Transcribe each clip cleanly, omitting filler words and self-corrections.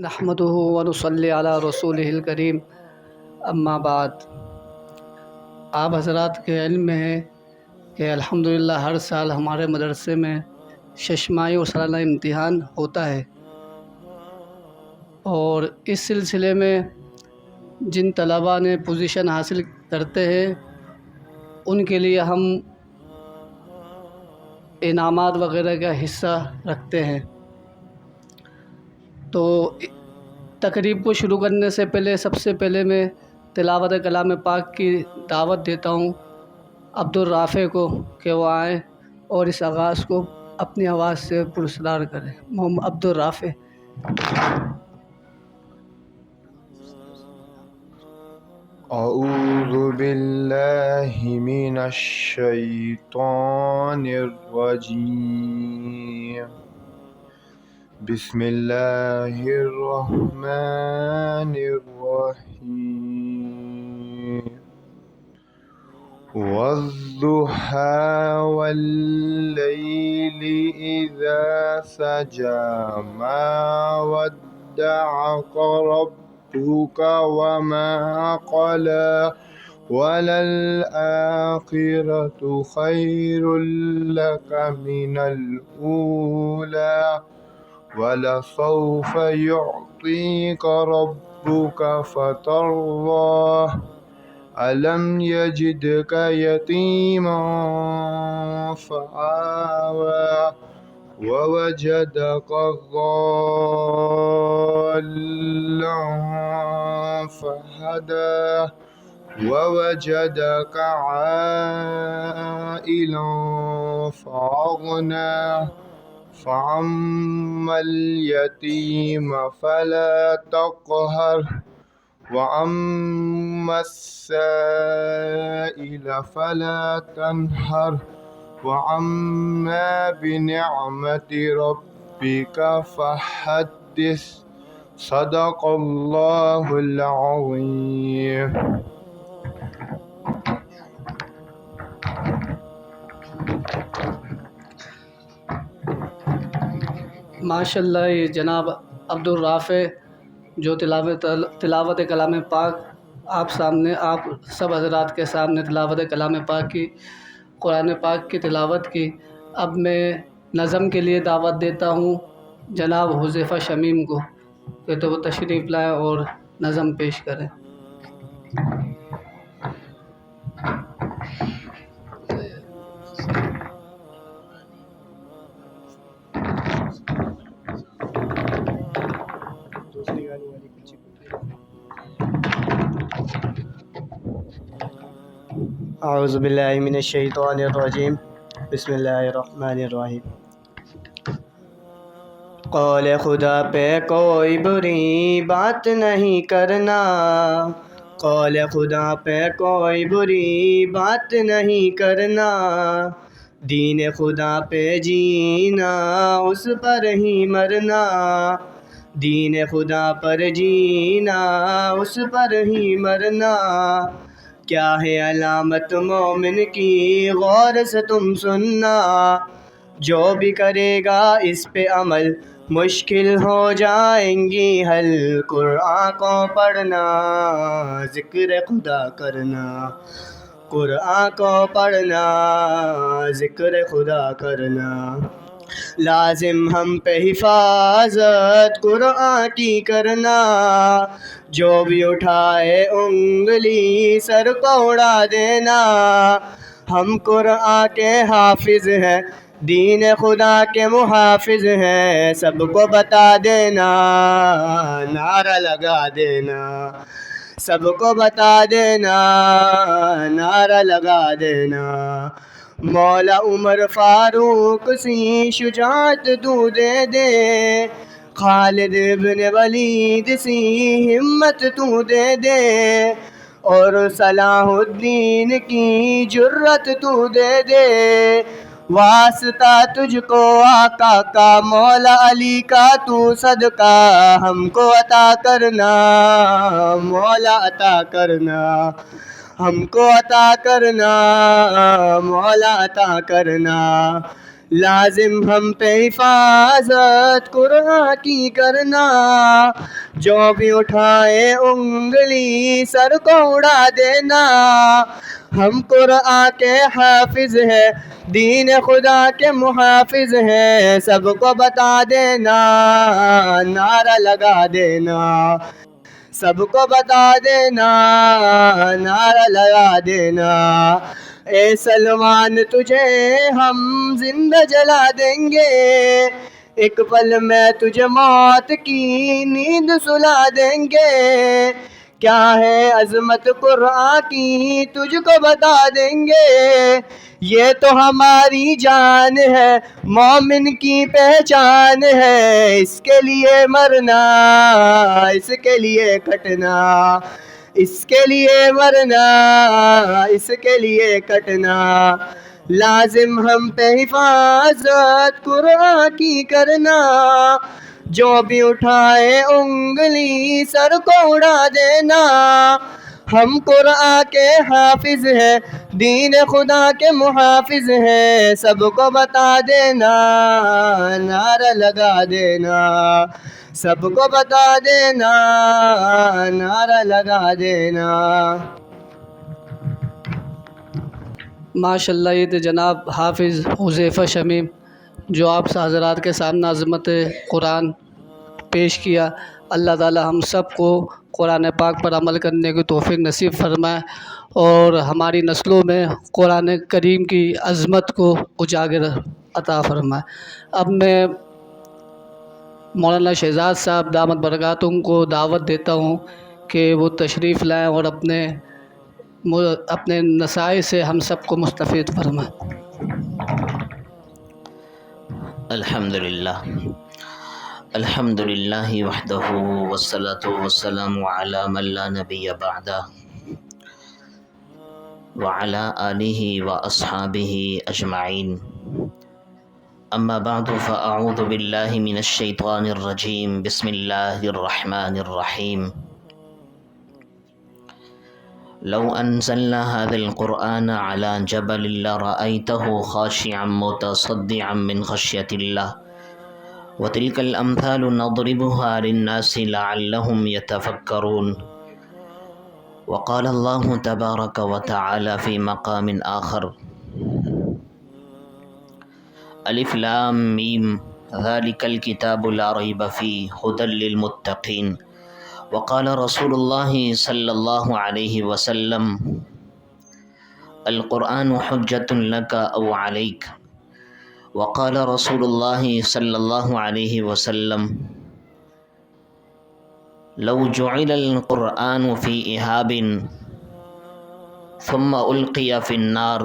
نحمده ونصلی علی رسولہ الکریم، اما بعد۔ آپ حضرات کے علم میں ہے کہ الحمدللہ ہر سال ہمارے مدرسے میں ششماہی اور سالانہ امتحان ہوتا ہے، اور اس سلسلے میں جن طلباء نے پوزیشن حاصل کرتے ہیں ان کے لیے ہم انعامات وغیرہ کا حصہ رکھتے ہیں۔ تو تقریب کو شروع کرنے سے پہلے سب سے پہلے میں تلاوت کلام پاک کی دعوت دیتا ہوں عبدالرافع کو کہ وہ آئیں اور اس آغاز کو اپنی آواز سے پراسرار کریں۔ محمد عبدالرافع۔ اعوذ باللہ من الشیطان الرجیم، بسم اللہ الرحمن الرحیم۔ والضحى واللیل اذا سجى ما ودعك ربك وما قلى وللآخرة خير لك من الأولى ولسوف يعطيك ربك فترضى ألم يجدك يتيما فآوى ووجدك ضالا فهدى ووجدك عائلا فأغنى فأما اليتيم فلا تقهر وأما السائل فلا تنهر وأما بنعمة ربك فحدث۔ صدق اللہ العظیم۔ ماشاء اللہ، یہ جناب عبدالرافع جو تلاوت کلام پاک آپ سب حضرات کے سامنے تلاوت کلام پاک کی، قرآن پاک کی تلاوت کی۔ اب میں نظم کے لیے دعوت دیتا ہوں جناب حذیفہ شمیم کو کہ تو وہ تشریف لائیں اور نظم پیش کریں۔ اعوذ باللہ من الشیطان الرجیم، بسم اللہ الرحمن الرحیم۔ قول خدا پہ کوئی بری بات نہیں کرنا، قول خدا پہ کوئی بری بات نہیں کرنا، دین خدا پہ جینا اس پر ہی مرنا، دین خدا پر جینا اس پر ہی مرنا، کیا ہے علامت مومن کی غور سے تم سننا، جو بھی کرے گا اس پہ عمل مشکل ہو جائیں گی حل، قرآن کو پڑھنا ذکر خدا کرنا، قرآن کو پڑھنا ذکر خدا کرنا، لازم ہم پہ حفاظت قرآن کی کرنا، جو بھی اٹھائے انگلی سر کو اڑا دینا، ہم قرآن کے حافظ ہیں دین خدا کے محافظ ہیں، سب کو بتا دینا نعرہ لگا دینا، سب کو بتا دینا نعرہ لگا دینا، مولا عمر فاروق سی شجاعت تو دے دے، خالد ابن ولید سی ہمت تو دے دے، اور صلاح الدین کی جرت تو دے دے، واسطہ تجھ کو آقا کا مولا علی کا تو صدقہ ہم کو عطا کرنا، مولا عطا کرنا ہم کو عطا کرنا، مولا عطا کرنا، لازم ہم پہ حفاظت قرآن کی کرنا، جو بھی اٹھائے انگلی سر کو اڑا دینا۔ ہم قرآن کے حافظ ہیں، دین خدا کے محافظ ہیں، سب کو بتا دینا، نعرہ لگا دینا، سب کو بتا دینا، نعرہ لگا دینا۔ اے سلمان تجھے ہم زندہ جلا دیں گے، ایک پل میں تجھے موت کی نیند سلا دیں گے۔ کیا ہے عظمت قرآن کی تجھ کو بتا دیں گے، یہ تو ہماری جان ہے، مومن کی پہچان ہے، اس کے لیے مرنا، اس کے لیے کٹنا، اس کے لیے مرنا، اس کے لیے کٹنا۔ لازم ہم پہ حفاظت قرآن کی کرنا، جو بھی اٹھائے انگلی سر کو اڑا دینا۔ ہم قرآن کے حافظ ہیں، دین خدا کے محافظ ہیں، سب کو بتا دینا، نعرہ لگا دینا، سب کو بتا دینا، نعرہ لگا دینا۔ ماشاء اللہ، یہ تھے جناب حافظ حذیفہ شمیم جو آپ حضرات کے سامنے عظمت قرآن پیش کیا۔ اللہ تعالی ہم سب کو قرآن پاک پر عمل کرنے کی توفیق نصیب فرمائے اور ہماری نسلوں میں قرآن کریم کی عظمت کو اجاگر عطا فرمائے۔ اب میں مولانا شہزاد صاحب دامت برکاتہم کو دعوت دیتا ہوں کہ وہ تشریف لائیں اور اپنے نصائح سے ہم سب کو مستفید فرمائیں۔ الحمد للہ وحدہ والصلاة والسلام علی من لا نبی بعدہ وعلی آلہ واصحابہ اجمعین، اما بعد فاعوذ باللہ من الشیطان الرجیم، بسم اللہ الرحمن الرحیم۔ لو انزلنا هذا القرآن على جبل لرأيته خاشعا متصدعا من خشية الله وتلك الأمثال نضربها للناس لعلهم يتفكرون۔ وقال الله تبارك وتعالى في مقام آخر: ألف لام ميم ذلك الكتاب لا ريب فيه هدى للمتقين۔ وقال رسول الله صلى الله عليه وسلم: القرآن حجة لك أو عليك۔ وقال رسول الله صلى الله عليه وسلم: لو جعل القرآن في إهاب ثم ألقي في النار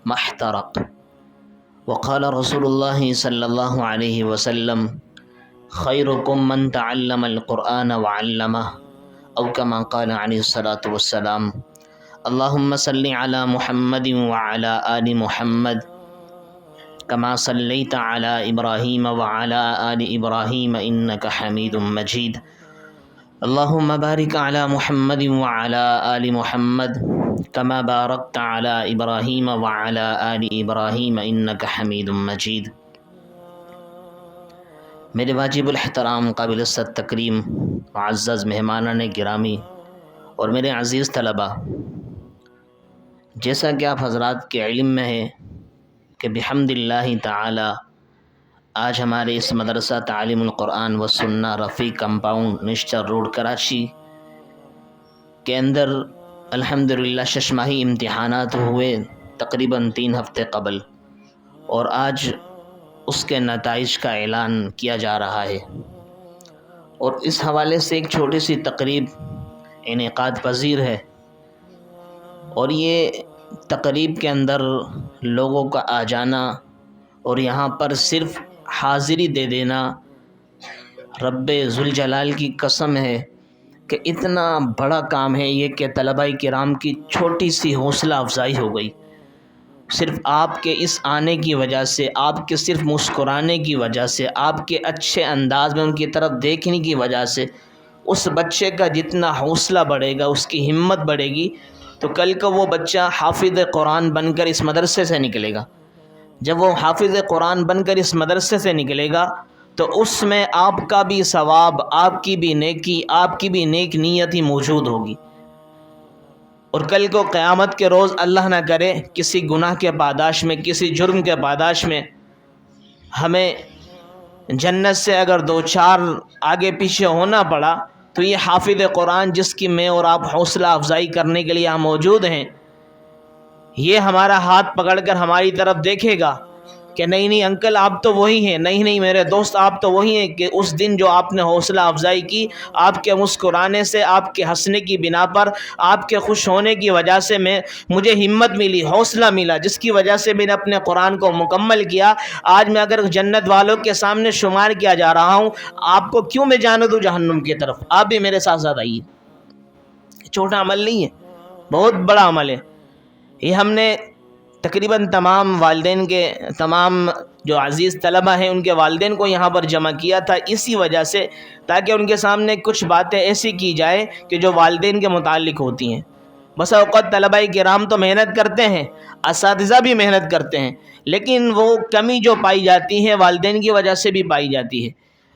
ما احترق۔ وقال رسول الله صلى الله عليه وسلم: خيركم من تعلم القرآن وعلمه، أو كما قال عليه الصلاة والسلام۔ اللهم صل على محمد وعلى آل محمد كما صليت على إبراهيم وعلى آل إبراهيم إنك حميد مجيد۔ اللهم بارك على محمد وعلى آل محمد كما باركت على إبراهيم وعلى آل إبراهيم إنك حميد مجيد۔ میرے واجب الاحترام، قابل عزت تکریم، معزز مہمانان گرامی اور میرے عزیز طلباء، جیسا کہ آپ حضرات کے علم میں ہے کہ بحمد اللہ تعالی آج ہمارے اس مدرسہ تعلیم القرآن و سنہ رفیق کمپاؤنڈ نشتر روڈ کراچی کے اندر الحمدللہ ششماہی امتحانات ہوئے تقریباً 3 ہفتے قبل، اور آج اس کے نتائج کا اعلان کیا جا رہا ہے، اور اس حوالے سے ایک چھوٹی سی تقریب انعقاد پذیر ہے، اور یہ تقریب کے اندر لوگوں کا آ جانا اور یہاں پر صرف حاضری دے دینا، رب ذوالجلال کی قسم ہے کہ اتنا بڑا کام ہے یہ کہ طلباء کرام کی چھوٹی سی حوصلہ افزائی ہو گئی۔ صرف آپ کے اس آنے کی وجہ سے، آپ کے صرف مسکرانے کی وجہ سے، آپ کے اچھے انداز میں ان کی طرف دیکھنے کی وجہ سے اس بچے کا جتنا حوصلہ بڑھے گا، اس کی ہمت بڑھے گی، تو کل کو وہ بچہ حافظ قرآن بن کر اس مدرسے سے نکلے گا۔ جب وہ حافظ قرآن بن کر اس مدرسے سے نکلے گا تو اس میں آپ کا بھی ثواب، آپ کی بھی نیکی، آپ کی بھی نیک نیت ہی موجود ہوگی۔ اور کل کو قیامت کے روز اللہ نہ کرے کسی گناہ کے پاداش میں، کسی جرم کے پاداش میں ہمیں جنت سے اگر دو چار آگے پیچھے ہونا پڑا تو یہ حافظ قرآن جس کی میں اور آپ حوصلہ افزائی کرنے کے لیے یہاں موجود ہیں، یہ ہمارا ہاتھ پکڑ کر ہماری طرف دیکھے گا کہ نہیں نہیں انکل آپ تو وہی ہیں، نہیں نہیں میرے دوست آپ تو وہی ہیں کہ اس دن جو آپ نے حوصلہ افزائی کی، آپ کے مسکرانے سے، آپ کے ہنسنے کی بنا پر، آپ کے خوش ہونے کی وجہ سے مجھے ہمت ملی، حوصلہ ملا، جس کی وجہ سے میں نے اپنے قرآن کو مکمل کیا۔ آج میں اگر جنت والوں کے سامنے شمار کیا جا رہا ہوں، آپ کو کیوں میں جانے دوں جہنم کی طرف؟ آپ بھی میرے ساتھ ساتھ آئیے۔ چھوٹا عمل نہیں ہے، بہت بڑا عمل ہے۔ یہ ہم نے تقریباً تمام والدین کے، تمام جو عزیز طلبہ ہیں ان کے والدین کو یہاں پر جمع کیا تھا اسی وجہ سے، تاکہ ان کے سامنے کچھ باتیں ایسی کی جائیں کہ جو والدین کے متعلق ہوتی ہیں۔ بس اوقات طلبہ کرام تو محنت کرتے ہیں، اساتذہ بھی محنت کرتے ہیں، لیکن وہ کمی جو پائی جاتی ہے والدین کی وجہ سے بھی پائی جاتی ہے،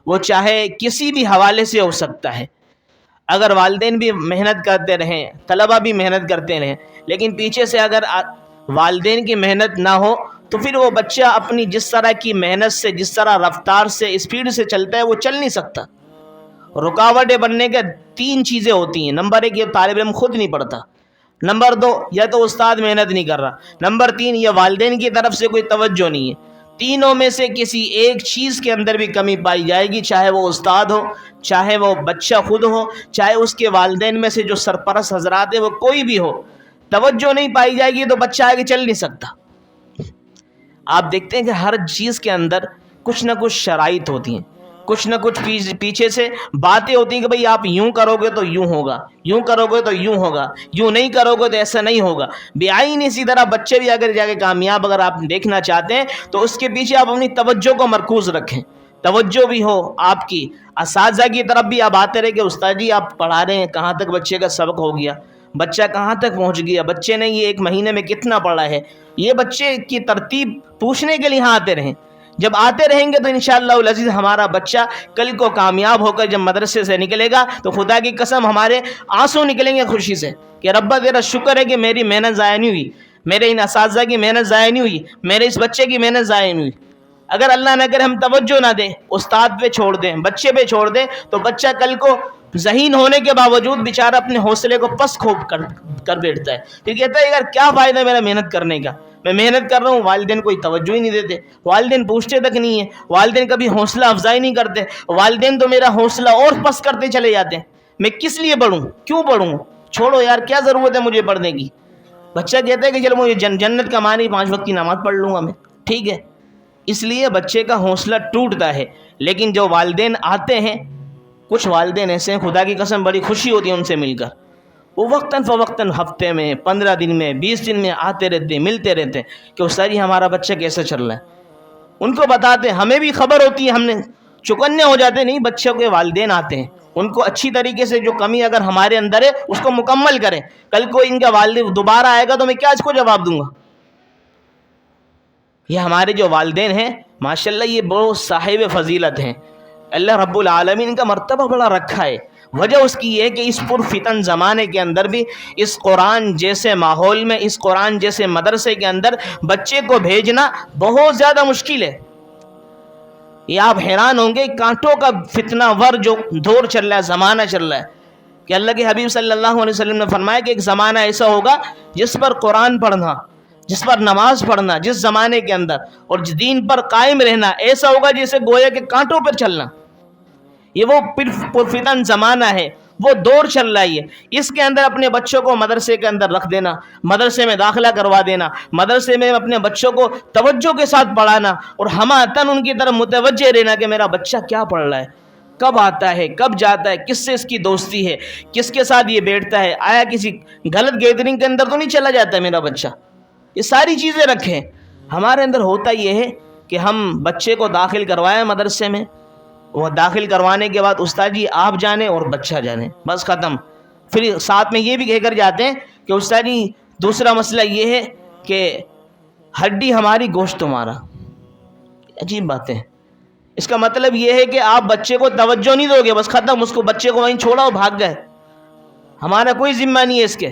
وہ چاہے کسی بھی حوالے سے ہو سکتا ہے۔ اگر والدین بھی محنت کرتے رہیں، طلبہ بھی محنت کرتے رہیں، لیکن پیچھے سے اگر والدین کی محنت نہ ہو تو پھر وہ بچہ اپنی جس طرح کی محنت سے، جس طرح رفتار سے، اسپیڈ سے چلتا ہے وہ چل نہیں سکتا۔ رکاوٹیں بننے کے 3 چیزیں ہوتی ہیں۔ نمبر 1 یہ طالب علم خود نہیں پڑھتا، نمبر 2 یا تو استاد محنت نہیں کر رہا، نمبر 3 یہ والدین کی طرف سے کوئی توجہ نہیں ہے۔ تینوں میں سے کسی ایک چیز کے اندر بھی کمی پائی جائے گی، چاہے وہ استاد ہو، چاہے وہ بچہ خود ہو، چاہے اس کے والدین میں سے جو سرپرست حضرات ہیں وہ کوئی بھی ہو، توجہ نہیں پائی جائے گی تو بچہ آگے چل نہیں سکتا۔ آپ دیکھتے ہیں کہ ہر چیز کے اندر کچھ نہ کچھ شرائط ہوتی ہیں، کچھ نہ کچھ پیچھے سے باتیں ہوتی ہیں کہ بھئی آپ یوں کرو گے تو یوں ہوگا، یوں کرو گے تو یوں ہوگا، یوں نہیں کرو گے تو ایسا نہیں ہوگا۔ بعین اسی طرح بچے بھی اگر جا کے کامیاب اگر آپ دیکھنا چاہتے ہیں تو اس کے پیچھے آپ اپنی توجہ کو مرکوز رکھیں، توجہ بھی ہو آپ کی، اساتذہ کی طرف بھی آپ آتے رہے کہ استاد جی آپ پڑھا رہے ہیں، کہاں تک بچے کا سبق ہو گیا، بچہ کہاں تک پہنچ گیا، بچے نے یہ 1 مہینے میں کتنا پڑھا ہے، یہ بچے کی ترتیب پوچھنے کے لیے آتے رہیں۔ جب آتے رہیں گے تو انشاءاللہ العزیز ہمارا بچہ کل کو کامیاب ہو کر جب مدرسے سے نکلے گا تو خدا کی قسم ہمارے آنسو نکلیں گے خوشی سے کہ ربا تیرا شکر ہے کہ میری محنت ضائع نہیں ہوئی، میرے ان اساتذہ کی محنت ضائع نہیں ہوئی، میرے اس بچے کی محنت ضائع نہیں ہوئی۔ اگر اللہ نہ کرے ہم توجہ نہ دیں، استاد پہ چھوڑ دیں، بچے پہ چھوڑ دیں، تو بچہ کل کو ذہین ہونے کے باوجود بیچارہ اپنے حوصلے کو پس کھوپ کر بیٹھتا ہے، پھر کہتا ہے یار کیا فائدہ میرا محنت کرنے کا، میں محنت کر رہا ہوں، والدین کوئی توجہ ہی نہیں دیتے، والدین پوچھتے تک نہیں ہیں، والدین کبھی حوصلہ افزائی نہیں کرتے، والدین تو میرا حوصلہ اور پس کرتے چلے جاتے ہیں، میں کس لیے پڑھوں، کیوں پڑھوں، چھوڑو یار کیا ضرورت ہے مجھے پڑھنے کی۔ بچہ کہتا ہے کہ چلو مجھے جنت کا معنی 5 وقت کی نماز پڑھ لوں گا میں، ٹھیک ہے۔ اس لیے بچے کا حوصلہ ٹوٹتا ہے، لیکن جو والدین آتے ہیں، کچھ والدین ایسے ہیں خدا کی قسم بڑی خوشی ہوتی ہے ان سے مل کر، وہ وقتاً فوقتاً ہفتے میں، 15 دن میں، 20 دن میں آتے رہتے ہیں، ملتے رہتے ہیں کہ استاد جی ہمارا بچہ کیسا چل رہا ہے، ان کو بتاتے ہیں، ہمیں بھی خبر ہوتی ہے، ہم نے چکنے ہو جاتے ہیں، نہیں بچوں کے والدین آتے ہیں، ان کو اچھی طریقے سے جو کمی اگر ہمارے اندر ہے اس کو مکمل کریں، کل کو ان کا والد دوبارہ آئے گا تو میں کیا اس کو جواب دوں گا۔ یہ ہمارے جو والدین ہیں ماشاءاللہ یہ بہت صاحب فضیلت ہیں، اللہ رب العالمین کا مرتبہ بڑا رکھا ہے۔ وجہ اس کی یہ ہے کہ اس پرفتن زمانے کے اندر بھی اس قرآن جیسے ماحول میں، اس قرآن جیسے مدرسے کے اندر بچے کو بھیجنا بہت زیادہ مشکل ہے۔ یہ آپ حیران ہوں گے کانٹوں کا فتنہ ور جو دور چل رہا ہے، زمانہ چل رہا ہے، کہ اللہ کے حبیب صلی اللہ علیہ وسلم نے فرمایا کہ ایک زمانہ ایسا ہوگا جس پر قرآن پڑھنا، جس پر نماز پڑھنا، جس زمانے کے اندر اور دین پر قائم رہنا ایسا ہوگا جیسے گویا کے کانٹوں پر چلنا۔ یہ وہ پرفتن زمانہ ہے، وہ دور چل رہا ہے، اس کے اندر اپنے بچوں کو مدرسے کے اندر رکھ دینا، مدرسے میں داخلہ کروا دینا، مدرسے میں اپنے بچوں کو توجہ کے ساتھ پڑھانا اور ہمہ ان کی طرف متوجہ رہنا کہ میرا بچہ کیا پڑھ رہا ہے، کب آتا ہے، کب جاتا ہے، کس سے اس کی دوستی ہے، کس کے ساتھ یہ بیٹھتا ہے، آیا کسی غلط گیدرنگ کے اندر تو نہیں چلا جاتا ہے میرا بچہ۔ یہ ساری چیزیں رکھیں۔ ہمارے اندر ہوتا یہ ہے کہ ہم بچے کو داخل کروائیں مدرسے میں، وہ داخل کروانے کے بعد استاد جی آپ جانے اور بچہ جانے، بس ختم۔ پھر ساتھ میں یہ بھی کہہ کر جاتے ہیں کہ استاد جی دوسرا مسئلہ یہ ہے کہ ہڈی ہماری گوشت تمہارا. عجیب بات ہے. اس کا مطلب یہ ہے کہ آپ بچے کو توجہ نہیں دو گے، بس ختم، اس کو بچے کو وہیں چھوڑا اور بھاگ گئے، ہمارا کوئی ذمہ نہیں ہے اس کے.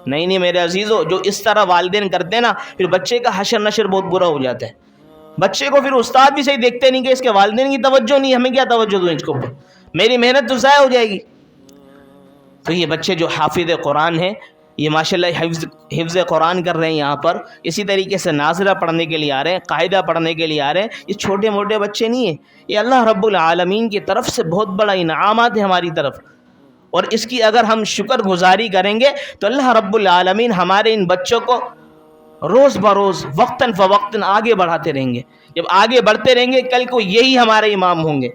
نہیں میرے عزیزو، جو اس طرح والدین کرتے ہیں نا، پھر بچے کا حشر نشر بہت برا ہو جاتا ہے. بچے کو پھر استاد بھی صحیح دیکھتے نہیں کہ اس کے والدین کی توجہ نہیں، ہمیں کیا توجہ دوں اس کو، میری محنت تو ضائع ہو جائے گی. تو یہ بچے جو حافظ قرآن ہیں، یہ ماشاءاللہ حفظ قرآن کر رہے ہیں یہاں پر، اسی طریقے سے نازلہ پڑھنے کے لیے آ رہے ہیں، قاعدہ پڑھنے کے لیے آ رہے ہیں. یہ چھوٹے موٹے بچے نہیں ہیں، یہ اللہ رب العالمین کی طرف سے بہت بڑا انعامات ہے ہماری طرف. اور اس کی اگر ہم شکر گزاری کریں گے تو اللہ رب العالمین ہمارے ان بچوں کو روز بروز وقتاً فوقتاً آگے بڑھاتے رہیں گے. جب آگے بڑھتے رہیں گے، کل کو یہی ہمارے امام ہوں گے،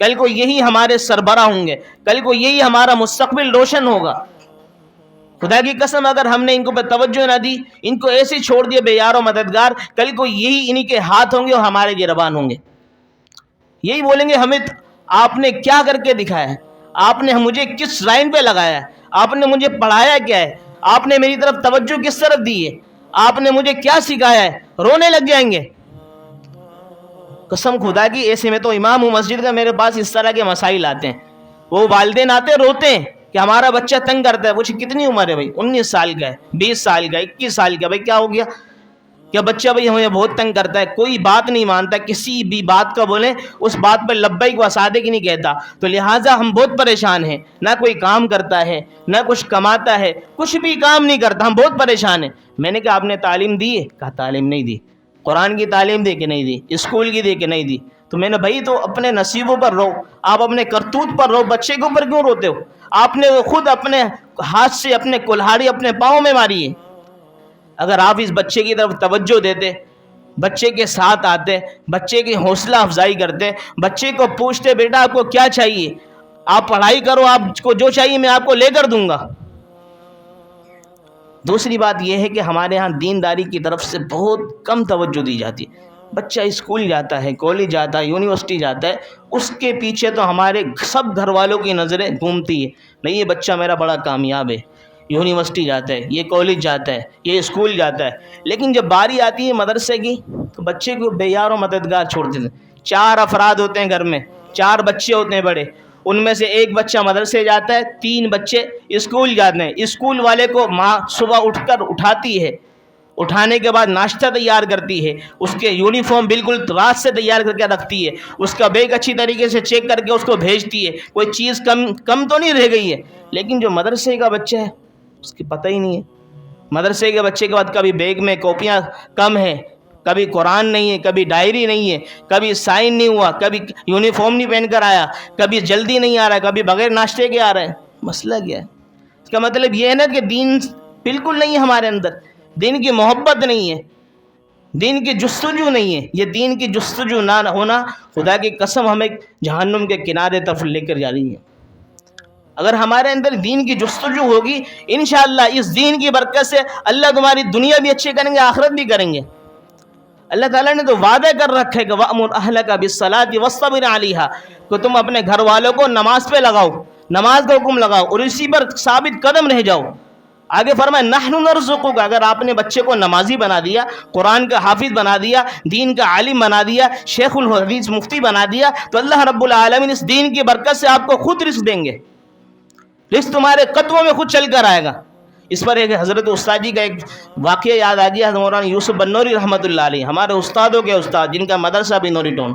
کل کو یہی ہمارے سربراہ ہوں گے، کل کو یہی ہمارا مستقبل روشن ہوگا. خدا کی قسم، اگر ہم نے ان کو توجہ نہ دی، ان کو ایسے چھوڑ دیا بے یار و مددگار، کل کو یہی انہی کے ہاتھ ہوں گے اور ہمارے گربان ہوں گے. یہی بولیں گے ہمیں آپ نے کیا کر کے دکھایا ہے، آپ نے مجھے کس لائن پہ لگایا ہے، آپ نے مجھے پڑھایا کیا ہے، آپ نے میری طرف توجہ کس طرف دی ہے، آپ نے مجھے کیا سکھایا ہے. رونے لگ جائیں گے. قسم خدا کی، ایسے میں تو امام ہوں مسجد کا، میرے پاس اس طرح کے مسائل آتے ہیں، وہ والدین آتے روتے ہیں کہ ہمارا بچہ تنگ کرتا ہے. وہ کتنی عمر ہے بھائی؟ 19 سال کا ہے، 20 سال کا، 21 سال کا. بھائی کیا ہو گیا؟ کیا بچہ بھائی ہمیں بہت تنگ کرتا ہے، کوئی بات نہیں مانتا، کسی بھی بات کا بولیں اس بات پر لبیک و صادق نہیں کہتا. تو لہٰذا ہم بہت پریشان ہیں، نہ کوئی کام کرتا ہے، نہ کچھ کماتا ہے، کچھ بھی کام نہیں کرتا، ہم بہت پریشان ہیں. میں نے کہا آپ نے تعلیم دی ہے؟ کہا تعلیم نہیں دی. قرآن کی تعلیم دے کہ نہیں دی؟ اسکول کی دے کہ نہیں دی؟ تو میں نے بھائی تو اپنے نصیبوں پر رو، آپ اپنے کرتوت پر رو، بچے کے اوپر کیوں روتے ہو؟ آپ نے خود اپنے ہاتھ سے اپنے کلہاڑی اپنے پاؤں میں ماری ہے. اگر آپ اس بچے کی طرف توجہ دیتے، بچے کے ساتھ آتے، بچے کی حوصلہ افزائی کرتے، بچے کو پوچھتے بیٹا آپ کو کیا چاہیے، آپ پڑھائی کرو، آپ کو جو چاہیے میں آپ کو لے کر دوں گا. دوسری بات یہ ہے کہ ہمارے ہاں دینداری کی طرف سے بہت کم توجہ دی جاتی ہے. بچہ اسکول جاتا ہے، کالج جاتا ہے، یونیورسٹی جاتا ہے، اس کے پیچھے تو ہمارے سب گھر والوں کی نظریں گھومتی ہے. نہیں یہ بچہ میرا بڑا کامیاب ہے، یونیورسٹی جاتا ہے، یہ کالج جاتا ہے، یہ اسکول جاتا ہے. لیکن جب باری آتی ہے مدرسے کی تو بچے کو بے یار و مددگار چھوڑ دیتے ہیں. 4 افراد ہوتے ہیں گھر میں، 4 بچے ہوتے ہیں بڑے، ان میں سے ایک بچہ مدرسے جاتا ہے، 3 بچے اسکول جاتے ہیں. اسکول والے کو ماں صبح اٹھ کر اٹھاتی ہے، اٹھانے کے بعد ناشتہ تیار کرتی ہے، اس کے یونیفارم بالکل رات سے تیار کر کے رکھتی ہے، اس کا بیگ اچھی طریقے سے چیک کر کے اس کو بھیجتی ہے، کوئی چیز کم تو نہیں رہ گئی ہے. لیکن جو مدرسے کا بچہ ہے اس کی پتہ ہی نہیں ہے. مدرسے کے بچے کے بعد کبھی بیگ میں کاپیاں کم ہیں، کبھی قرآن نہیں ہے، کبھی ڈائری نہیں ہے، کبھی سائن نہیں ہوا، کبھی یونیفارم نہیں پہن کر آیا، کبھی جلدی نہیں آ رہا ہے، کبھی بغیر ناشتے کے آ رہے ہیں. مسئلہ کیا ہے؟ اس کا مطلب یہ ہے نا کہ دین بالکل نہیں ہے ہمارے اندر، دین کی محبت نہیں ہے، دین کی جستجو نہیں ہے. یہ دین کی جستجو نہ ہونا خدا کی قسم ہمیں جہنم کے کنارے طرف لے کر جا رہی ہے. اگر ہمارے اندر دین کی جستجو ہوگی، انشاءاللہ اس دین کی برکت سے اللہ تمہاری دنیا بھی اچھی کریں گے، آخرت بھی کریں گے. اللہ تعالیٰ نے تو وعدہ کر رکھے کہ وَأْمُرْ أَهْلَكَ بِالصَّلَاةِ وَاصْطَبِرْ عَلَيْهَا، کہ تم اپنے گھر والوں کو نماز پہ لگاؤ، نماز کا حکم لگاؤ اور اسی پر ثابت قدم رہ جاؤ. آگے فرمائے نحن نرزقک، اگر آپ نے بچے کو نمازی بنا دیا، قرآن کا حافظ بنا دیا، دین کا عالم بنا دیا، شیخ الحدیث مفتی بنا دیا، تو اللہ رب العالمین اس دین کی برکت سے آپ کو خود رزق دیں گے، رزق تمہارے قدموں میں خود چل کر آئے گا. اس پر ایک حضرت استاد جی کا ایک واقعہ یاد آ گیا. مولانا یوسف بنوری رحمۃ اللہ علیہ، ہمارے استادوں کے استاد، جن کا مدرسہ بھی نوری ٹون،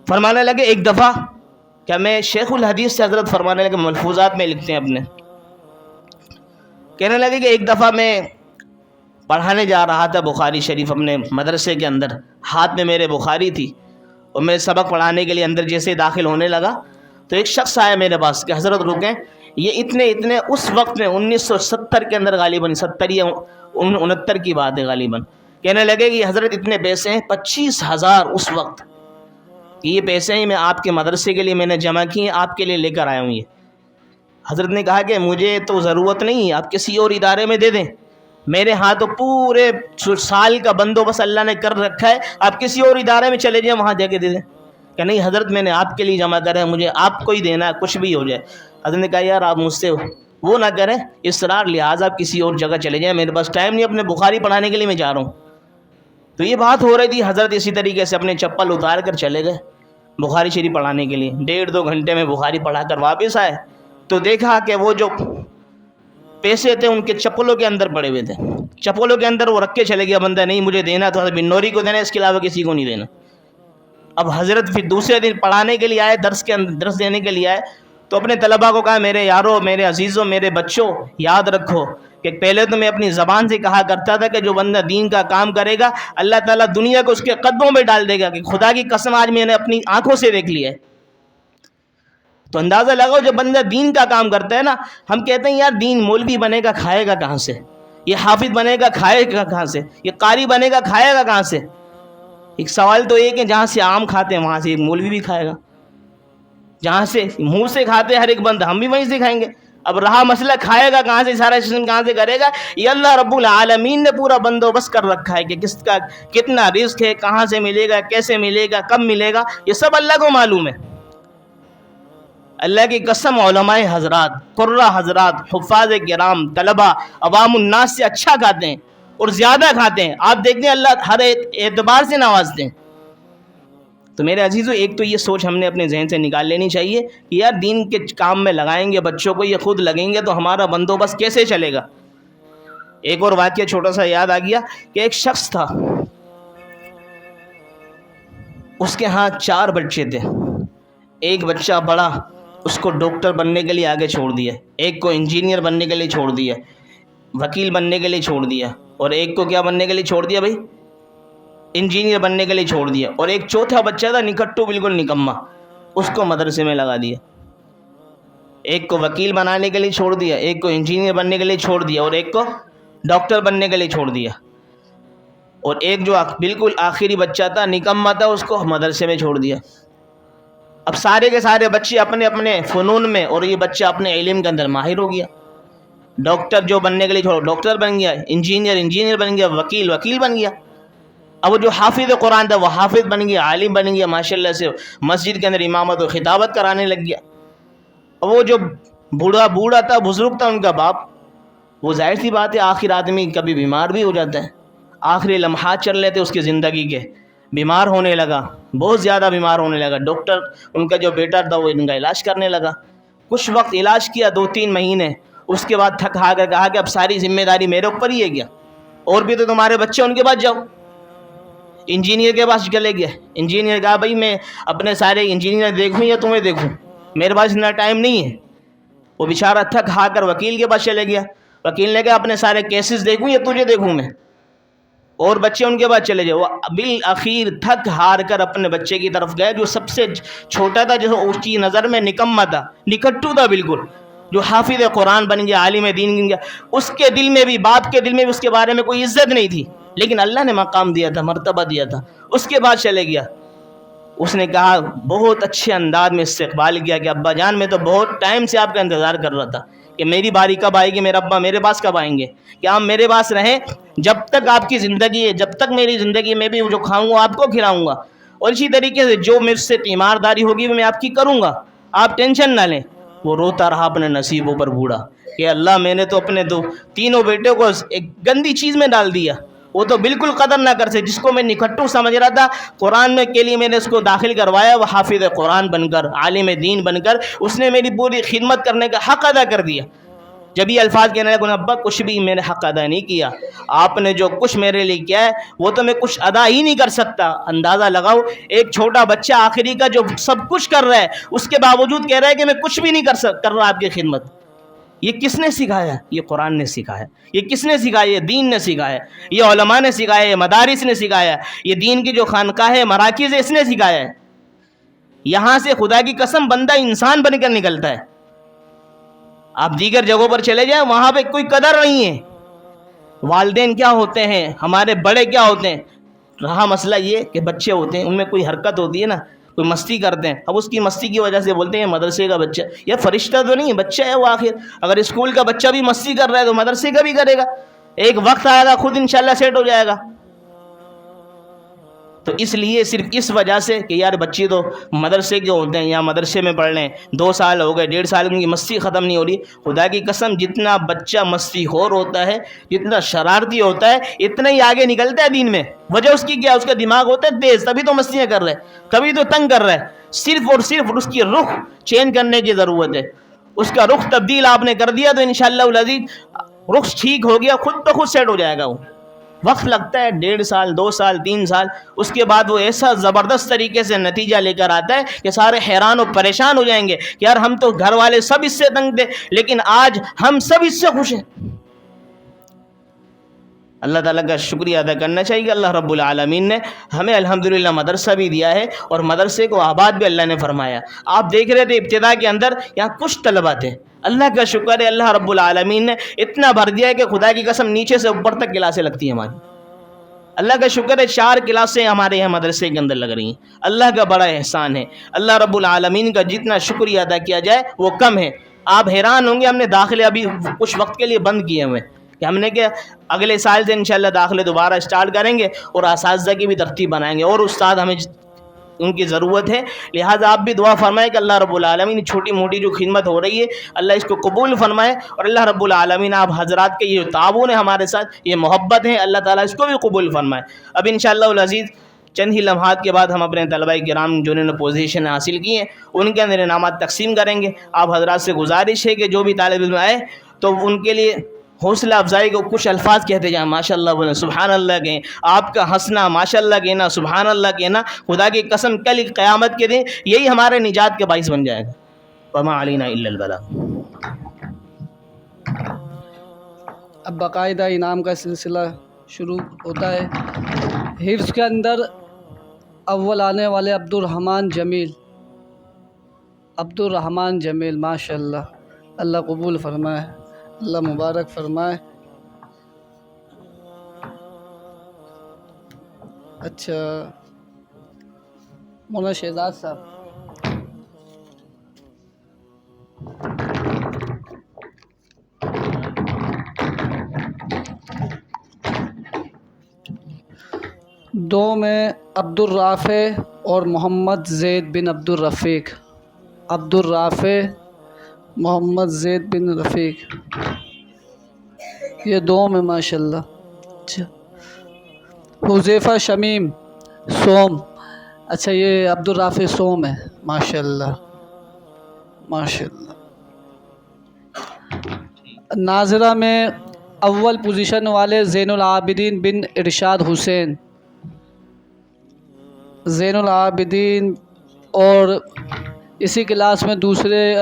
فرمانے لگے ایک دفعہ، کیا میں شیخ الحدیث سے حضرت فرمانے لگے، ملفوظات میں لکھتے ہیں اپنے، کہنے لگے کہ ایک دفعہ میں پڑھانے جا رہا تھا بخاری شریف اپنے مدرسے کے اندر، ہاتھ میں میرے بخاری تھی، اور میں سبق پڑھانے کے لیے اندر جیسے داخل ہونے لگا تو ایک شخص آیا میرے پاس کہ حضرت رکیں. یہ اتنے اس وقت میں 1970 کے اندر غالباً 70 یا 69 کی بات ہے غالباً، کہنے لگے کہ حضرت اتنے پیسے ہیں، 25,000 اس وقت، یہ پیسے ہیں میں آپ کے مدرسے کے لیے میں نے جمع کیے ہیں، آپ کے لیے لے کر آیا ہوں. یہ حضرت نے کہا کہ مجھے تو ضرورت نہیں ہے، آپ کسی اور ادارے میں دے دیں، میرے ہاں تو پورے سال کا بندوبست اللہ نے کر رکھا ہے، آپ کسی اور ادارے میں چلے جائیں وہاں جا کے دے دیں. کہ نہیں حضرت میں نے آپ کے لیے جمع کرا ہے، مجھے آپ کو ہی دینا ہے، کچھ بھی ہو جائے. حضرت نے کہا یار آپ مجھ سے وہ نہ کریں اصرار، لہٰذا آپ کسی اور جگہ چلے جائیں، میرے پاس ٹائم نہیں، اپنے بخاری پڑھانے کے لیے میں جا رہا ہوں. تو یہ بات ہو رہی تھی، حضرت اسی طریقے سے اپنے چپل اتار کر چلے گئے بخاری شریف پڑھانے کے لیے. 1.5-2 گھنٹے میں بخاری پڑھا کر واپس آئے تو دیکھا کہ وہ جو پیسے تھے ان کے چپلوں کے اندر پڑے ہوئے تھے. چپلوں کے اندر وہ رکھ کے چلے گیا بندہ، نہیں مجھے دینا تو حضرت بن نوری کو دینا، اس کے علاوہ کسی کو نہیں دینا. اب حضرت پھر دوسرے دن پڑھانے کے لیے آئے، درس دینے کے لیے آئے تو اپنے طلباء کو کہا میرے یارو، میرے عزیزوں، میرے بچوں، یاد رکھو کہ پہلے تو میں اپنی زبان سے کہا کرتا تھا کہ جو بندہ دین کا کام کرے گا اللہ تعالیٰ دنیا کو اس کے قدموں میں ڈال دے گا، کہ خدا کی قسم آج میں نے اپنی آنکھوں سے دیکھ لیا ہے. تو اندازہ لگاؤ جب بندہ دین کا کام کرتا ہے نا، ہم کہتے ہیں یار دین مولوی بنے گا کھائے گا کہاں سے، یہ حافظ بنے گا کھائے گا کہاں سے، یہ قاری بنے گا کھائے گا کہاں سے. ایک سوال تو ایک ہے، جہاں سے آم کھاتے ہیں وہاں سے ایک مولوی بھی کھائے گا، جہاں سے منہ سے کھاتے ہر ایک بندہ ہم بھی وہیں سے کھائیں گے. اب رہا مسئلہ کھائے گا کہاں سے، سارا سسٹم کہاں سے کرے گا، یہ اللہ رب العالمین نے پورا بندوبست کر رکھا ہے کہ کس کا کتنا رزق ہے، کہاں سے ملے گا، کیسے ملے گا، کب ملے گا، یہ سب اللہ کو معلوم ہے. اللہ کی قسم علماء حضرات، قرہ حضرات، حفاظ کرام، طلبہ، عوام الناس سے اچھا کھاتے ہیں اور زیادہ کھاتے ہیں. آپ دیکھتے ہیں اللہ ہر اعتبار سے نوازتے ہیں. تو میرے عزیزو، ایک تو یہ سوچ ہم نے اپنے ذہن سے نکال لینی چاہیے کہ یار دین کے کام میں لگائیں گے بچوں کو، یہ خود لگیں گے تو ہمارا بندوبست کیسے چلے گا. ایک اور واقعہ چھوٹا سا یاد آ گیا کہ ایک شخص تھا، اس کے ہاں 4 بچے تھے. ایک بچہ بڑا، اس کو ڈاکٹر بننے کے لیے آگے چھوڑ دیا، ایک کو انجینئر بننے کے لیے چھوڑ دیا، وکیل بننے کے لیے چھوڑ دیا، اور ایک کو کیا بننے کے لیے چھوڑ دیا بھائی، انجینئر بننے کے لیے چھوڑ دیا. اور ایک چوتھا بچہ تھا نکھٹو، بالکل نکما، اس کو مدرسے میں لگا دیا. ایک کو وکیل بنانے کے لیے چھوڑ دیا، ایک کو انجینئر بننے کے لیے چھوڑ دیا، اور ایک کو ڈاکٹر بننے کے لیے چھوڑ دیا. اور ایک جو بالکل آخری بچہ تھا نکما تھا، اس کو مدرسے میں چھوڑ دیا. اب سارے کے سارے بچے اپنے اپنے فنون میں، اور یہ بچہ اپنے علم کے اندر ماہر ہو گیا. ڈاکٹر جو بننے کے لیے چھوڑا ڈاکٹر بن گیا، انجینئر بن گیا، وکیل بن گیا. اب وہ جو حافظ قرآن تھا وہ حافظ بن گیا، عالم بن گیا، ماشاءاللہ سے مسجد کے اندر امامت و خطابت کرانے لگ گیا. اب وہ جو بوڑھا تھا، بزرگ تھا ان کا باپ، وہ ظاہر سی بات ہے آخر آدمی کبھی بیمار بھی ہو جاتا ہے. آخری لمحات چل رہے تھے اس کی زندگی کے، بیمار ہونے لگا، بہت زیادہ بیمار ہونے لگا. ڈاکٹر ان کا جو بیٹا تھا وہ ان کا علاج کرنے لگا. کچھ وقت علاج کیا، 2-3 مہینے، اس کے بعد تھک ہار کر کہا کہ اب ساری ذمہ داری میرے اوپر ہی ہے کیا، اور بھی تو تمہارے بچے، ان کے پاس جاؤ. انجینئر کے پاس چلے گیا. انجینئر کہا بھائی میں اپنے سارے انجینئر دیکھوں یا تمہیں دیکھوں، میرے پاس اتنا ٹائم نہیں ہے. وہ بیچارہ تھک ہار کر وکیل کے پاس چلے گیا. وکیل نے کہا اپنے سارے کیسز دیکھوں یا تجھے دیکھوں میں، اور بچے ان کے پاس چلے جائے. وہ بالآخر تھک ہار کر اپنے بچے کی طرف گئے جو سب سے چھوٹا تھا، جو اس کی نظر میں نکما تھا، نکھٹو تھا بالکل، جو حافظ قرآن بن گیا، عالم دین بن گیا. اس کے دل میں بھی، باپ کے دل میں بھی اس کے بارے میں کوئی عزت نہیں تھی، لیکن اللہ نے مقام دیا تھا، مرتبہ دیا تھا. اس کے بعد چلے گیا. اس نے کہا بہت اچھے انداز میں استقبال کیا کہ ابا جان میں تو بہت ٹائم سے آپ کا انتظار کر رہا تھا کہ میری باری کب آئے گی، میرے ابا میرے پاس کب آئیں گے، کہ آپ میرے پاس رہیں جب تک آپ کی زندگی ہے، جب تک میری زندگی میں بھی جو کھاؤں گا آپ کو کھلاؤں گا، اور اسی طریقے سے جو مجھ سے تیمارداری ہوگی وہ میں آپ کی کروں گا، آپ ٹینشن نہ لیں. وہ روتا رہا اپنے نصیبوں پر بوڑھا کہ اللہ میں نے تو اپنے تینوں بیٹے کو ایک گندی چیز میں ڈال دیا. وہ تو بالکل قدر نہ کر سکے، جس کو میں نکھٹو سمجھ رہا تھا، قرآن میں کے لیے میں نے اس کو داخل کروایا، وہ حافظ قرآن بن کر، عالم دین بن کر اس نے میری پوری خدمت کرنے کا حق ادا کر دیا. جب یہ الفاظ کہنے لگا ابا کچھ بھی میں نے حق ادا نہیں کیا، آپ نے جو کچھ میرے لیے کیا ہے وہ تو میں کچھ ادا ہی نہیں کر سکتا. اندازہ لگاؤ ایک چھوٹا بچہ آخری کا جو سب کچھ کر رہا ہے اس کے باوجود کہہ رہا ہے کہ میں کچھ بھی نہیں کر رہا آپ کی خدمت. یہ کس نے سکھایا؟ یہ قرآن نے سکھایا. یہ کس نے سکھایا؟ یہ دین نے سکھایا. یہ علماء نے سکھایا، یہ مدارس نے سکھایا، یہ دین کی جو خانقاہ ہے، مراکز ہے، اس نے سکھایا ہے. یہاں سے خدا کی قسم بندہ انسان بن کر نکلتا ہے. آپ دیگر جگہوں پر چلے جائیں وہاں پہ کوئی قدر نہیں ہے. والدین کیا ہوتے ہیں، ہمارے بڑے کیا ہوتے ہیں. رہا مسئلہ یہ کہ بچے ہوتے ہیں، ان میں کوئی حرکت ہوتی ہے نا، کوئی مستی کرتے ہیں، اب اس کی مستی کی وجہ سے بولتے ہیں مدرسے کا بچہ. یہ فرشتہ تو نہیں ہے، بچہ ہے وہ. آخر اگر اسکول کا بچہ بھی مستی کر رہا ہے تو مدرسے کا بھی کرے گا. ایک وقت آئے گا خود انشاءاللہ سیٹ ہو جائے گا. تو اس لیے صرف اس وجہ سے کہ یار بچے تو مدرسے کے ہوتے ہیں یا مدرسے میں پڑھ لیں، 2 سال ہو گئے 1.5 سال کی مستی ختم نہیں ہو رہی. خدا کی قسم جتنا بچہ مستی خور ہوتا ہے، جتنا شرارتی ہوتا ہے، اتنا ہی آگے نکلتا ہے دین میں. وجہ اس کی کیا؟ اس کا دماغ ہوتا ہے تیز، تبھی تو مستیاں کر رہا ہے، تبھی تو تنگ کر رہا ہے. صرف اور صرف اس کی رخ چینج کرنے کی ضرورت ہے. اس کا رخ تبدیل آپ نے کر دیا تو انشاءاللہ العزیز رخ ٹھیک ہو گیا، خود بخود سیٹ ہو جائے گا. وہ وقت لگتا ہے، 1.5 سال 2 سال 3 سال، اس کے بعد وہ ایسا زبردست طریقے سے نتیجہ لے کر آتا ہے کہ سارے حیران و پریشان ہو جائیں گے کہ یار ہم تو گھر والے سب اس سے تنگ تھے لیکن آج ہم سب اس سے خوش ہیں. اللہ تعالیٰ کا شکریہ ادا کرنا چاہیے. اللہ رب العالمین نے ہمیں الحمدللہ مدرسہ بھی دیا ہے اور مدرسے کو آباد بھی اللہ نے فرمایا. آپ دیکھ رہے تھے ابتدا کے اندر یہاں کچھ طلبہ تھے، اللہ کا شکر ہے اللہ رب العالمین نے اتنا بھر دیا ہے کہ خدا کی قسم نیچے سے اوپر تک کلاسیں لگتی ہیں ہماری. اللہ کا شکر ہے 4 کلاسیں ہمارے یہاں مدرسے کے اندر لگ رہی ہیں. اللہ کا بڑا احسان ہے. اللہ رب العالمین کا جتنا شکریہ ادا کیا جائے وہ کم ہے. آپ حیران ہوں گے، ہم نے داخلے ابھی کچھ وقت کے لیے بند کیے ہوئے کہ ہم نے کہ اگلے سال سے انشاءاللہ داخلے دوبارہ اسٹارٹ کریں گے اور اساتذہ کی بھی ترتیب بنائیں گے اور استاد ہمیں ان کی ضرورت ہے. لہٰذا آپ بھی دعا فرمائیں کہ اللہ رب العالمین چھوٹی موٹی جو خدمت ہو رہی ہے اللہ اس کو قبول فرمائے اور اللہ رب العالمین آپ حضرات کے یہ تعاون ہے ہمارے ساتھ، یہ محبت ہے، اللہ تعالیٰ اس کو بھی قبول فرمائے. اب انشاءاللہ العزیز چند ہی لمحات کے بعد ہم اپنے طلبہ کرام جو انہوں نے پوزیشن حاصل کی ہیں ان کے اندر انعامات تقسیم کریں گے. آپ حضرات سے گزارش ہے کہ جو بھی طالب علم آئے تو ان کے لیے حوصلہ افزائی کو کچھ الفاظ کہتے جائیں، ماشاء اللہ بولیں، سبحان اللہ کہیں، آپ کا ہنسنا، ماشاء اللہ کہنا، سبحان اللہ کہنا، خدا کی قسم کل قیامت کے دن یہی ہمارے نجات کے باعث بن جائے گا. وما علینا الا البلاغ. اب باقاعدہ انعام کا سلسلہ شروع ہوتا ہے. حفظ کے اندر اول آنے والے عبدالرحمن جمیل، ماشاء اللہ، اللہ قبول فرمائے، اللہ مبارک فرمائے. اچھا مولانا شہزاد صاحب، دو میں عبدالرافع اور محمد زید بن عبدالرفیق. عبدالرافع محمد زید بن رفیق، یہ دو میں ماشاء اللہ. اچھا حذیفہ شمیم سوم، اچھا یہ عبدالرافع سوم ہے، ماشاء اللہ ماشاء اللہ. ناظرہ میں اول پوزیشن والے زین العابدین بن ارشاد حسین، زین العابدین، اور اسی کلاس میں دوسرے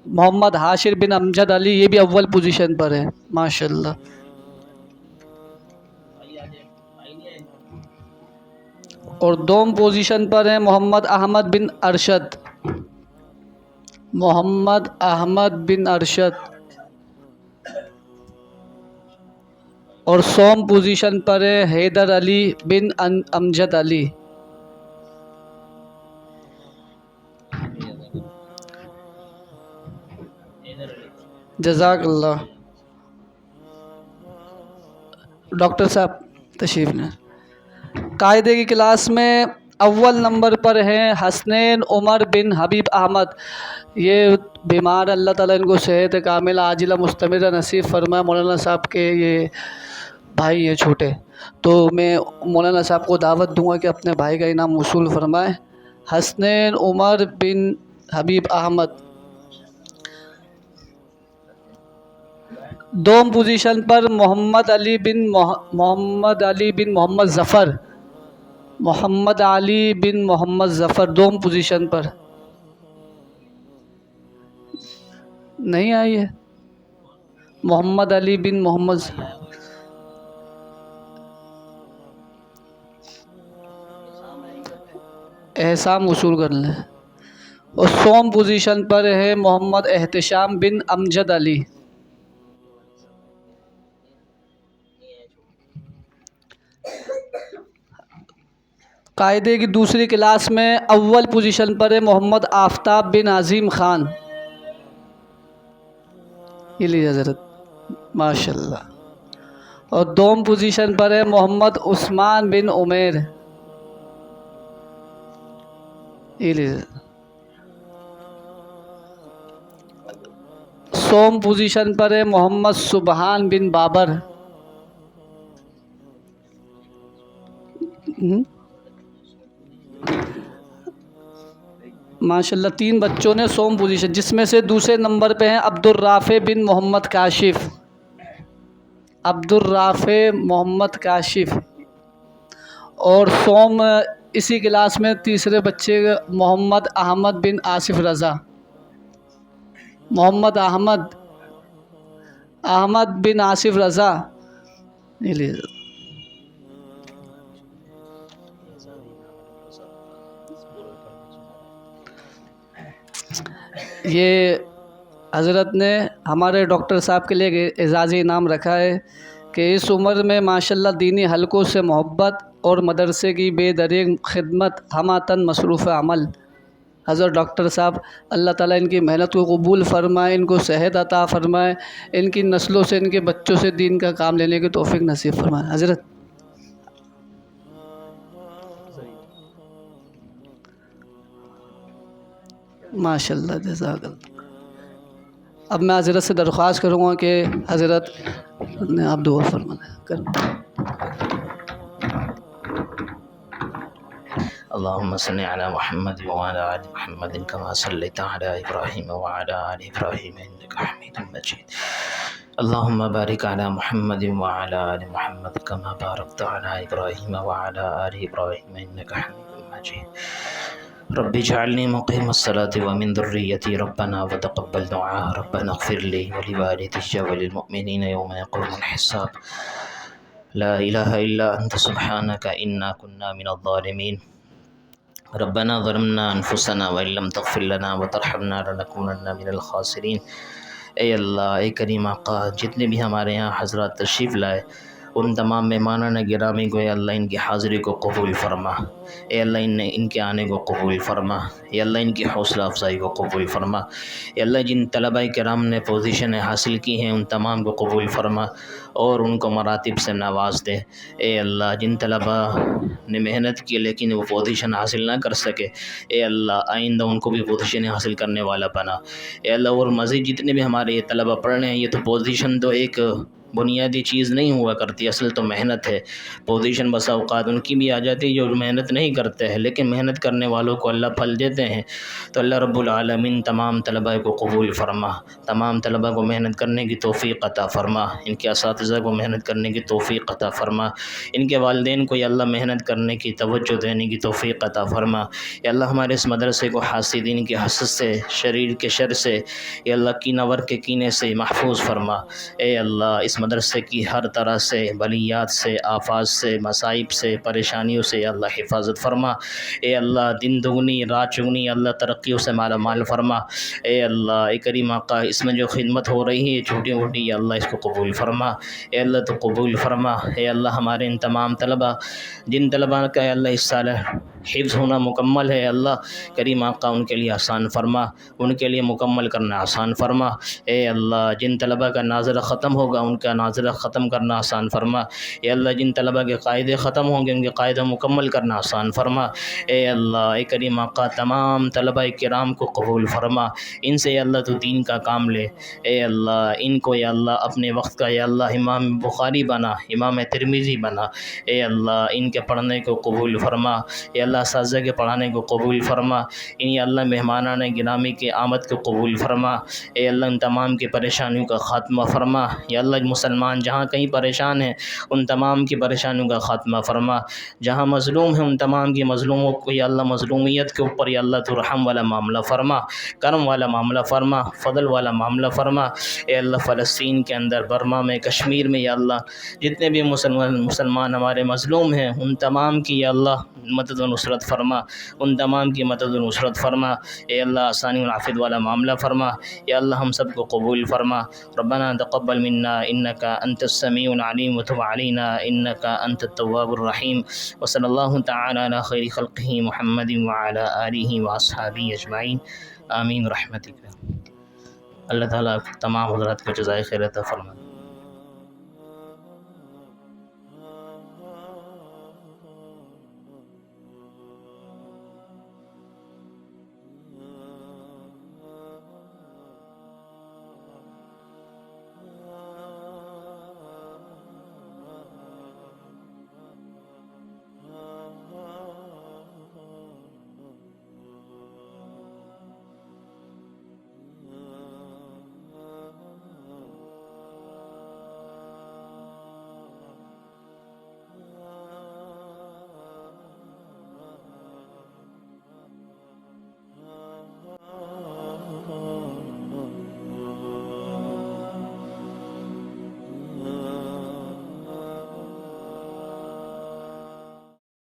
محمد حاشر بن امجد علی، یہ بھی اول پوزیشن پر ہے، ماشاء اللہ. اور دوم پوزیشن پر ہیں محمد احمد بن ارشد، محمد احمد بن ارشد. اور سوم پوزیشن پر ہے حیدر علی بن امجد علی. جزاک اللہ. ڈاکٹر صاحب تشریف لیں. قاعدے کی کلاس میں اول نمبر پر ہیں حسنین عمر بن حبیب احمد، یہ بیمار، اللہ تعالیٰ ان کو صحت کاملہ عاجلہ مستمرہ نصیب فرمائے. مولانا صاحب کے یہ بھائی ہیں چھوٹے، تو میں مولانا صاحب کو دعوت دوں گا کہ اپنے بھائی کا انعام وصول فرمائیں. حسنین عمر بن حبیب احمد. دوم پوزیشن پر محمد علی بن محمد ظفر، محمد علی بن محمد ظفر دوم پوزیشن پر. نہیں آئی ہے محمد علی بن محمد، احسام وصول کر لیں. اور سوم پوزیشن پر ہے محمد احتشام بن امجد علی. قاعدے کی دوسری کلاس میں اول پوزیشن پر ہے محمد آفتاب بن عظیم خان، یہ لیجیے حضرت، ماشاء اللہ. اور دوم پوزیشن پر ہے محمد عثمان بن عمیر. یہ لیجیے سوم پوزیشن پر ہے محمد سبحان بن بابر. ماشاءاللہ 3 بچوں نے سوم پوزیشن، جس میں سے دوسرے نمبر پہ ہیں عبد الرافع بن محمد کاشف. عبد الرافع محمد کاشف. اور سوم اسی کلاس میں تیسرے بچے محمد احمد بن آصف رضا. محمد احمد بن آصف رضا. یہ حضرت نے ہمارے ڈاکٹر صاحب کے لیے اعزازی انعام رکھا ہے کہ اس عمر میں ماشاءاللہ دینی حلقوں سے محبت اور مدرسے کی بے دریغ خدمت ہماتن مصروف عمل. حضرت ڈاکٹر صاحب اللہ تعالیٰ ان کی محنت کو قبول فرمائے، ان کو صحت عطا فرمائے، ان کی نسلوں سے، ان کے بچوں سے دین کا کام لینے کی توفیق نصیب فرمائے. حضرت ماشاءاللہ جزاک اللہ. اب میں حضرت سے درخواست کروں گا کہ حضرت نے آپ دعا فرمائیں. اللهم صل على محمد وعلى آل محمد كما صليت على إبراهيم وعلى آل إبراهيم إنك حميد مجيد. اللهم بارك على محمد وعلى آل محمد كما باركت على إبراهيم وعلى آل إبراهيم إنك حميد مجيد. رب اجعلني مقيم الصلاة ومن ذريتي ربنا وتقبل دعاء. ربنا اغفر لي ولوالدي وللمؤمنين يوم يقوم الحساب. لا إله إلا أنت سبحانك إنا كنا من الظالمين. ربنا ظلمنا انفسنا وان لم تغفر لنا وترحمنا لنكونن من الخاسرین. اے اللہ، اے کریم آقا، جتنے بھی ہمارے یہاں حضرات تشریف لائے ان تمام مہمانان گرامی کو اے اللہ ان کی حاضری کو قبول فرما. اے اللہ ان کے آنے کو قبول فرما. اے اللہ ان کی حوصلہ افزائی کو قبول فرما. اے اللہ جن طلباء کرام نے پوزیشنیں حاصل کی ہیں ان تمام کو قبول فرما اور ان کو مراتب سے نواز دے. اے اللہ جن طلباء نے محنت کی لیکن وہ پوزیشن حاصل نہ کر سکے، اے اللہ آئندہ ان کو بھی پوزیشن حاصل کرنے والا بنا. اے اللہ اور مزید جتنے بھی ہمارے یہ طلباء پڑھ رہے ہیں، یہ تو پوزیشن تو ایک بنیادی چیز نہیں ہوا کرتی، اصل تو محنت ہے. پوزیشن بسا اوقات ان کی بھی آ جاتی ہے جو محنت نہیں کرتے ہیں، لیکن محنت کرنے والوں کو اللہ پھل دیتے ہیں. تو اللہ رب العالمین تمام طلباء کو قبول فرما، تمام طلباء کو محنت کرنے کی توفیق عطا فرما، ان کے اساتذہ کو محنت کرنے کی توفیق عطا فرما، ان کے والدین کو یا اللہ محنت کرنے کی توجہ دینے کی توفیق عطا فرما. یا اللہ ہمارے اس مدرسے کو حاسدین کے حسد سے، شریر کے شر سے، یا اللہ کینہ ور کے کینے سے محفوظ فرما. اے اللہ اس مدرسے کی ہر طرح سے بلیات سے، آفات سے، مصائب سے، پریشانیوں سے یا اللہ حفاظت فرما. اے اللہ دن دگنی رات چگنی اللہ ترقیوں سے مالا مال فرما. اے اللہ اے کریم آقا اس میں جو خدمت ہو رہی ہے چھوٹی موٹی یا اللہ اس کو قبول فرما. اے اللہ تو قبول فرما. اے اللہ ہمارے ان تمام طلباء جن طلباء کا اے اللہ اس سال حفظ ہونا مکمل ہے، اللہ کریم آقا ان کے لیے آسان فرما، ان کے لیے مکمل کرنا آسان فرما. اے اللہ جن طلباء کا ناظرہ ختم ہوگا ان کا ناظرہ ختم کرنا آسان فرما. اے اللہ جن طلباء کے قاعدے ختم ہوں گے ان کے قاعدہ مکمل کرنا آسان فرما. اے اللہ اے کریم آقا تمام طلباء کرام کو قبول فرما، ان سے یا اللہ تو دین کا کام لے. اے اللہ ان کو یا اللہ اپنے وقت کا یا اللہ امام بخاری بنا، امام ترمذی بنا. اے اللہ ان کے پڑھنے کو قبول فرما. اے اللہ اساتذہ کے پڑھانے کو قبول فرما. ان یا اللہ مہمانان گرامی کے آمد کو قبول فرما. اے اللہ ان تمام کی پریشانیوں کا خاتمہ فرما. یا اللہ مسلمان جہاں کہیں پریشان ہیں ان تمام کی پریشانیوں کا خاتمہ فرما. جہاں مظلوم ہیں ان تمام کی مظلوموں کو یا اللہ مظلومیت کے اوپر یا اللہ تو رحم والا معاملہ فرما، کرم والا معاملہ فرما، فضل والا معاملہ فرما. اے اللہ فلسطین کے اندر، برما میں، کشمیر میں یا اللہ جتنے بھی مسلمان ہمارے مظلوم ہیں ان تمام کی یا اللہ مدد و نصرت فرما، ان تمام کی مدد و نصرت فرما. اے اللہ آسانی والعافیت والا معاملہ فرما. یا اللہ ہم سب کو قبول فرما. ربنا تقبل منا انك انت السميع العليم وتب علينا انك انت التواب الرحيم. وصلی اللہ تعالی علی خیر خلقہ محمد وعلى آلہ واصحابہ اجمعین. آمین رحمتک. اللہ تعالیٰ تمام حضرات کو جزائے خیر عطا فرمائے.